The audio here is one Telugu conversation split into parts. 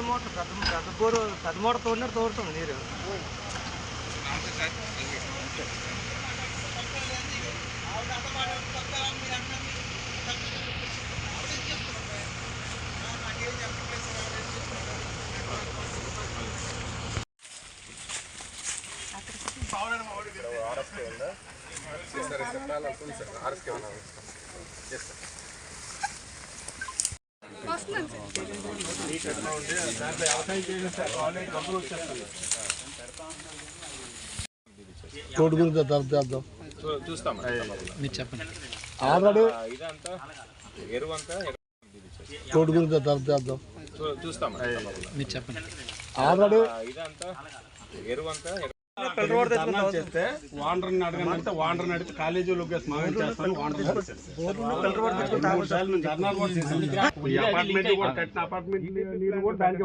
మోటార్ పెద్ద బోరు పెద్ద మోటార్ తోడినట్టు తోడుతుంది నీరు. రోడ్డు గురించి చేద్దాం చూస్తాం. చెప్పండి. ఆల్రెడీ ఎరువంతా రోడ్డు గురించి చేద్దాం చూస్తాం. చెప్పండి. ఆల్రెడీ ఇదంతా ఎరువంతా చేస్తే వాండర్ని అడగంటే వాండర్ని అడిగితే కాలేజీలో స్నానం చేస్తాను. అపార్ట్మెంట్ నీరు కూడా దానికి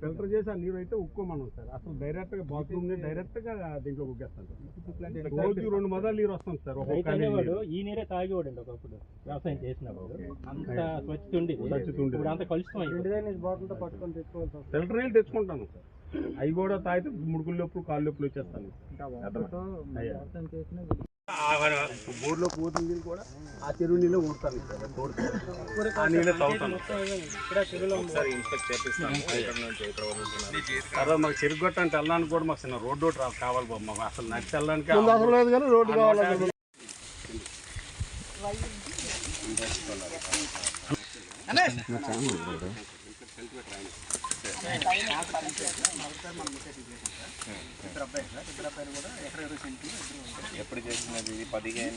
ఫిల్టర్ చేసి ఆ నీరు అయితే ఉక్కోమన్నాం సార్. అసలు డైరెక్ట్ గా బాత్రూమ్ డైరెక్ట్ గా దీంట్లో ఉగ్గేస్తాను. రోజు 2 మదాలు నీరు వస్తుంది సార్. ఈ నీరే తాగేవాడండి ఒకప్పుడు వ్యవసాయం చేసినప్పుడు. అంత స్వచ్ఛత ఉండేది, అంత కలుషితం బాటిల్తో పట్టుకొని తెచ్చుకోవాలి. ఫిల్టర్ నీళ్ళు తెచ్చుకుంటాను సార్. అవి కూడా తాగితే ముడుకుల నొప్పులు కాళ్ళు నొప్పులు వచ్చేస్తాను. బోర్లో పోతున్న నీళ్ళు కూడా ఆ చెరువు నీళ్ళు ఊడతాను సార్. ఆ నీళ్ళే తాగుతాను. తర్వాత మాకు చెరుకు గట్ట అంటే వెళ్ళడానికి కూడా మాకు చిన్న రోడ్డు కావాలి బాబు. మాకు అసలు నడిచి వెళ్ళడానికి అవసరం లేదు కానీ రోడ్డు కావాలి. ఎప్పుడు చేసినది 15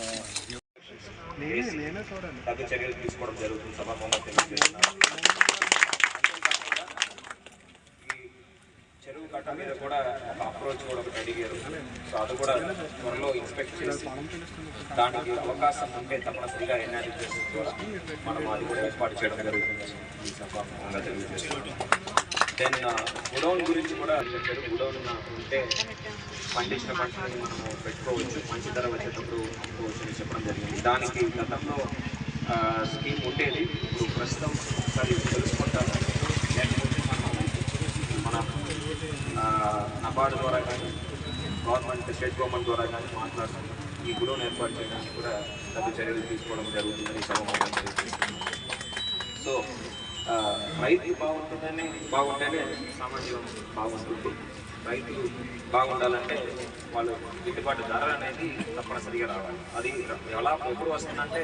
తగు చర్యలు తీసుకోవడం జరుగుతుంది. సభాముఖంగా తెలియజేస్తున్నారు. చెరువు కట్ట మీద కూడా ఒక అప్రోచ్ కూడా ఒకటి అడిగారు. సో అది కూడా త్వరలో ఇన్స్పెక్ట్ చేసి దానికి అవకాశం ఉంటే తప్పనిసరిగా ఎన్ఆర్జీ ద్వారా మనం అది కూడా ఏర్పాటు చేయడం జరుగుతుంది. ఈ సభాముఖంగా తెలియజేస్తున్నాం. దెన్ గుడౌన్ గురించి కూడా చెప్పారు. గుడౌన్ ఉంటే పండించిన పంటని మనము పెట్టుకోవచ్చు, మంచి ధర వచ్చేటప్పుడు పెట్టుకోవచ్చు అని చెప్పడం జరిగింది. దానికి గతంలో స్కీమ్ ఉండేది. ఇప్పుడు ప్రస్తుతం ఒకసారి తెలుసుకుంటాము. లేకపోతే మన నబార్డు ద్వారా కానీ గవర్నమెంట్ స్టేట్ గవర్నమెంట్ ద్వారా కానీ మాట్లాడుతూ ఈ గుడౌన్ ఏర్పాటు చేయడానికి కూడా తగు చర్యలు తీసుకోవడం జరుగుతుందని సభాముఖంగా జరుగుతుంది. సో రైతు బాగుంటేనే సమాజం బాగుంటుంది. రైతులు బాగుండాలంటే వాళ్ళు గిట్టుబాటు ధర అనేది తప్పనిసరిగా రావాలి. అది ఎలా ఎప్పుడు వస్తుందంటే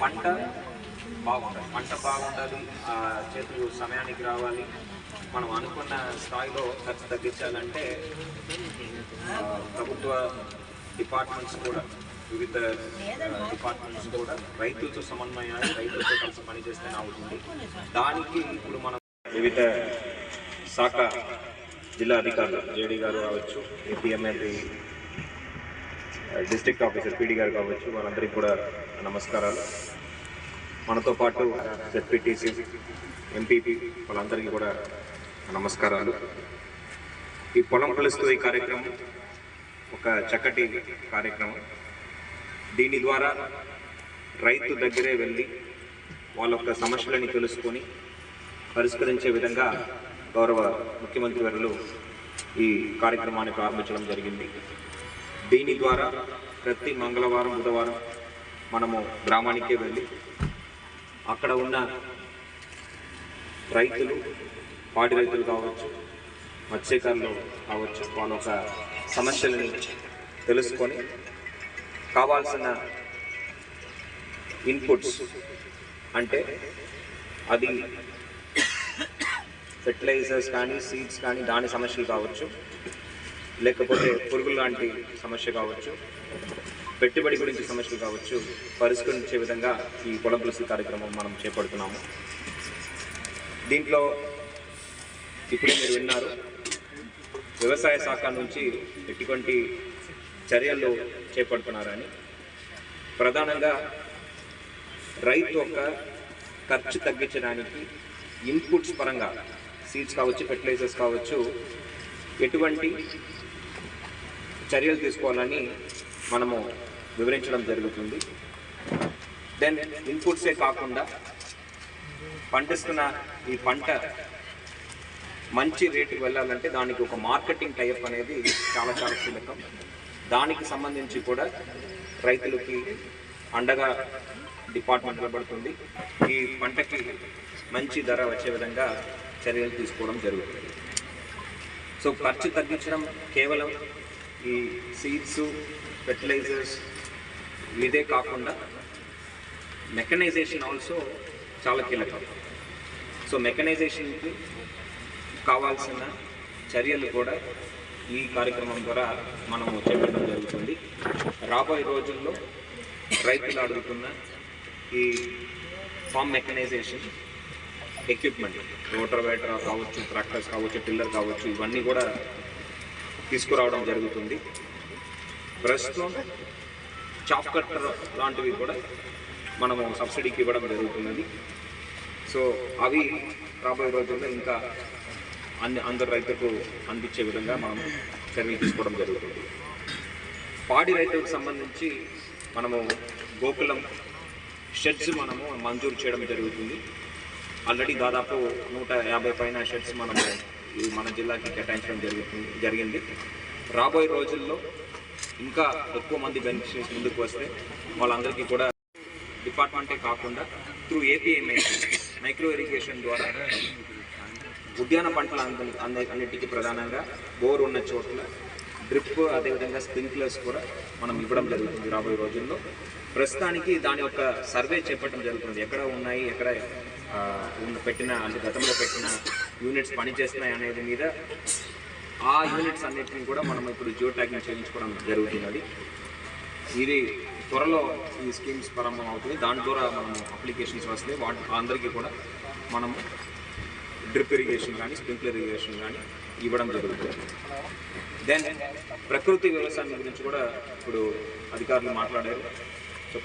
పంట బాగుండాలి. పంట బాగుండాలి, చేతులు సమయానికి రావాలి. మనం అనుకున్న స్థాయిలో ఖర్చు తగ్గించాలంటే ప్రభుత్వ డిపార్ట్మెంట్స్ కూడా, వివిధ డిపార్ట్మెంట్స్ కూడా రైతులతో సమన్వయాన్ని, రైతులతో కలిసి పనిచేస్తేనే అవుతుంది. దానికి ఇప్పుడు మనం వివిధ శాఖ జిల్లా అధికారులు, జేడీ గారు కావచ్చు, ఏపీఎంఎల్ఏ డిస్ట్రిక్ట్ ఆఫీసర్ పీడీ గారు కావచ్చు, వాళ్ళందరికీ కూడా నమస్కారాలు. మనతో పాటు జెడ్పీటీసీ, ఎంపీపీ వాళ్ళందరికీ కూడా నమస్కారాలు. ఈ పొలం కొలుస్తూ ఈ కార్యక్రమం ఒక చక్కటి కార్యక్రమం. దీని ద్వారా రైతు దగ్గరే వెళ్ళి వాళ్ళ యొక్క సమస్యలని తెలుసుకొని పరిష్కరించే విధంగా గౌరవ ముఖ్యమంత్రి వర్యులు ఈ కార్యక్రమాన్ని ప్రారంభించడం జరిగింది. దీని ద్వారా ప్రతి మంగళవారం, బుధవారం మనము గ్రామానికే వెళ్ళి అక్కడ ఉన్న రైతులు, పాడి రైతులు కావచ్చు, మత్స్యకారులు కావచ్చు, వాళ్ళ యొక్క సమస్యలని తెలుసుకొని కావాల్సిన ఇన్పుట్స్ అంటే అది ఫెర్టిలైజర్స్ కానీ, సీడ్స్ కానీ, దాని సమస్యలు కావచ్చు, లేకపోతే పురుగులు లాంటి సమస్య కావచ్చు, పెట్టుబడి గురించి సమస్యలు కావచ్చు, పరిష్కరించే విధంగా ఈ పొలం కొలుస్తూ కార్యక్రమం మనం చేపడుతున్నాము. దీంట్లో ఇప్పుడు మీరు విన్నారు, వ్యవసాయ శాఖ నుంచి ఎటువంటి చర్యలు చేపడుతున్నారని. ప్రధానంగా రైతు యొక్క ఖర్చు తగ్గించడానికి ఇన్పుట్స్ పరంగా సీడ్స్ కావచ్చు, ఫెర్టిలైజర్స్ కావచ్చు, ఎటువంటి చర్యలు తీసుకోవాలని మనము వివరించడం జరుగుతుంది. దెన్ ఇన్పుట్సే కాకుండా పండిస్తున్న ఈ పంట మంచి రేటుకి వెళ్ళాలంటే దానికి ఒక మార్కెటింగ్ టైప్ అనేది చాలా చాలా కీలకం. దానికి సంబంధించి కూడా రైతులకి అండగా డిపార్ట్మెంట్ నిలబడుతుంది. ఈ పంటకి మంచి ధర వచ్చే విధంగా చర్యలు తీసుకోవడం జరుగుతుంది. సో ఖర్చు తగ్గించడం కేవలం ఈ సీడ్స్, ఫెర్టిలైజర్స్ ఇదే కాకుండా మెకనైజేషన్ ఆల్సో చాలా కీలకం. సో మెకనైజేషన్కి కావాల్సిన చర్యలు కూడా ఈ కార్యక్రమం ద్వారా మనము చేపట్టడం జరుగుతుంది. రాబోయే రోజుల్లో రైతులు అడుగుతున్న ఈ ఫామ్ మెకనైజేషన్ ఎక్విప్మెంట్, రోటోవేటర్ కావచ్చు, ట్రాక్టర్స్ కావచ్చు, టిల్లర్ కావచ్చు, ఇవన్నీ కూడా తీసుకురావడం జరుగుతుంది. ప్రస్తుతం చాప్ కట్టర్ లాంటివి కూడా మనము సబ్సిడీకి ఇవ్వడం జరుగుతున్నది. సో అవి రాబోయే రోజుల్లో ఇంకా అందరు రైతులకు అందించే విధంగా మనం చర్యలు తీసుకోవడం జరుగుతుంది. పాడి రైతులకు సంబంధించి మనము గోకులం షెడ్స్ మనము మంజూరు చేయడం జరుగుతుంది. ఆల్రెడీ దాదాపు 150 పైన షెడ్స్ మనము మన జిల్లాకి కేటాయించడం జరిగింది. రాబోయే రోజుల్లో ఇంకా ఎక్కువ మంది బెనిఫిషరీస్ ముందుకు వస్తే వాళ్ళందరికీ కూడా డిపార్ట్మెంటే కాకుండా త్రూ ఏపీఎంఐ మైక్రో ఇరిగేషన్ ద్వారా ఉద్యాన పంటల అన్నిటికీ ప్రధానంగా బోర్ ఉన్న చోట్ల డ్రిప్, అదేవిధంగా స్ప్రింక్లర్స్ కూడా మనం ఇవ్వడం జరుగుతుంది రాబోయే రోజుల్లో. ప్రస్తుతానికి దాని యొక్క సర్వే చేపట్టడం జరుగుతుంది. ఎక్కడ ఉన్నాయి, ఎక్కడ పెట్టిన అంటే గతంలో పెట్టిన యూనిట్స్ పనిచేస్తున్నాయి అనేది మీద ఆ యూనిట్స్ అన్నిటిని కూడా మనం ఇప్పుడు జియో ట్యాగింగ్ చేయించుకోవడం జరుగుతున్నది. ఇది త్వరలో ఈ స్కీమ్స్ ప్రారంభం అవుతుంది. దాని ద్వారా మనము అప్లికేషన్స్ వస్తే అందరికీ కూడా మనము డ్రిప్ ఇరిగేషన్ కానీ, స్ప్రింక్లర్ ఇరిగేషన్ కానీ ఇవ్వడం జరుగుతుంది. దెన్ ప్రకృతి వ్యవసాయం గురించి కూడా ఇప్పుడు అధికారులు మాట్లాడారు. సో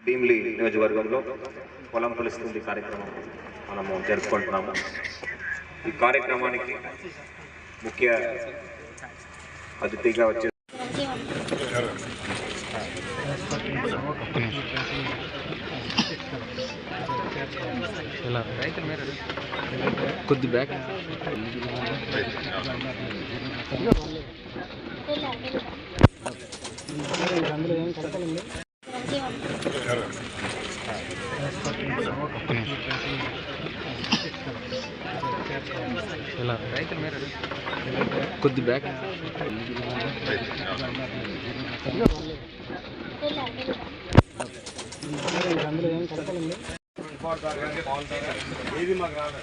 భీమిలి నియోజకవర్గంలో పొలం కొలుస్తుంది కార్యక్రమం మనము జరుపుకుంటున్నాము. ఈ కార్యక్రమానికి ముఖ్య అతిథిగా వచ్చే కొద్ది బ్యాక్ కొద్ది బ్యాక్ ఏది మాకు రాదు.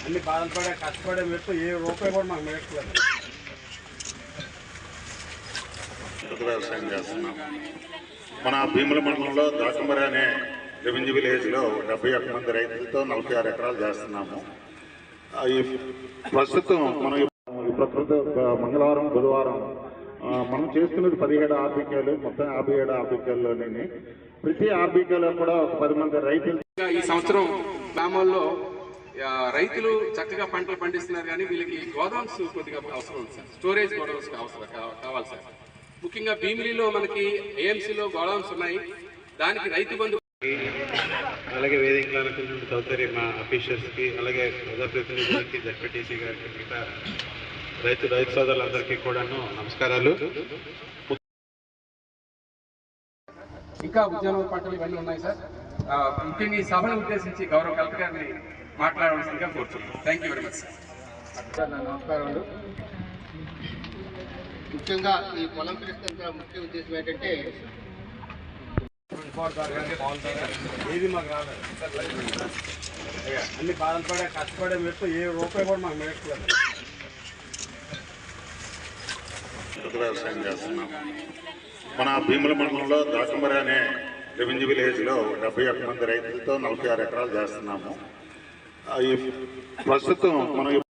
అన్ని బాధలు పడే కష్టపడే మెట్టు ఏ రూపాయి కూడా మాకు మెట్టుకోలేదు. వ్యవసాయం చేస్తున్నాం. మన భీముల మండలంలో దాసంబరి అనే రెవెన్యూ విలేజ్లో 71 మంది రైతులతో 46 ఎకరాలు చేస్తున్నాము. ఈ ప్రస్తుతం మనం మంగళవారం, బుధవారం మనం చేస్తున్నది 17 ఆర్బికేలు, మొత్తం 57 ఆర్బికేల్లోనే ప్రతి ఆర్బికేలో కూడా ఒక 10 మంది రైతులు. ఈ సంవత్సరం గ్రామాల్లో రైతులు చక్కగా పంటలు పండిస్తున్నారు, కానీ వీళ్ళకి గోదామ్స్ కొద్దిగా అవసరం ఉంది సార్. స్టోరేజ్ గోడౌన్స్ కావాలి సార్. ముఖ్యంగా భీమిలిలో మనకి ఏఎంసీలో గోడౌన్స్ ఉన్నాయి. దానికి రైతు బంధు, అలాగే వేదికల చౌదరి మా అఫీషియల్స్కి, అలాగే ప్రజాప్రతినిధులకి, జడ్పీటీసీ గారికి, మిగతా రైతు సోదరులందరికీ కూడాను నమస్కారాలు. ఇంకా ఉద్యాన పంటలు ఇవన్నీ ఉన్నాయి సార్. ముఖ్యంగా ఈ సభను ఉద్దేశించి గౌరవ కలెక్టర్ గారిని మాట్లాడవలసిందిగా కోరుతున్నాను. Thank you very much sir. నమస్కారాలు. ముఖ్యంగా ఈ పొలం పరిస్థితుల ముఖ్య ఉద్దేశం ఏంటంటే ఏది మాకు రాదు. అన్ని బాధలు పడే కష్టపడే మెట్టు ఏ రూపాయి కూడా మాకు మెట్టుకోలేదు. వ్యవసాయం చేస్తున్నాం. మన భీముల మండలంలో దాసంబరి అనే రెవెన్యూ విలేజ్లో 71 మంది రైతులతో 46 ఎకరాలు చేస్తున్నాము. ఈ ప్రస్తుతం మనం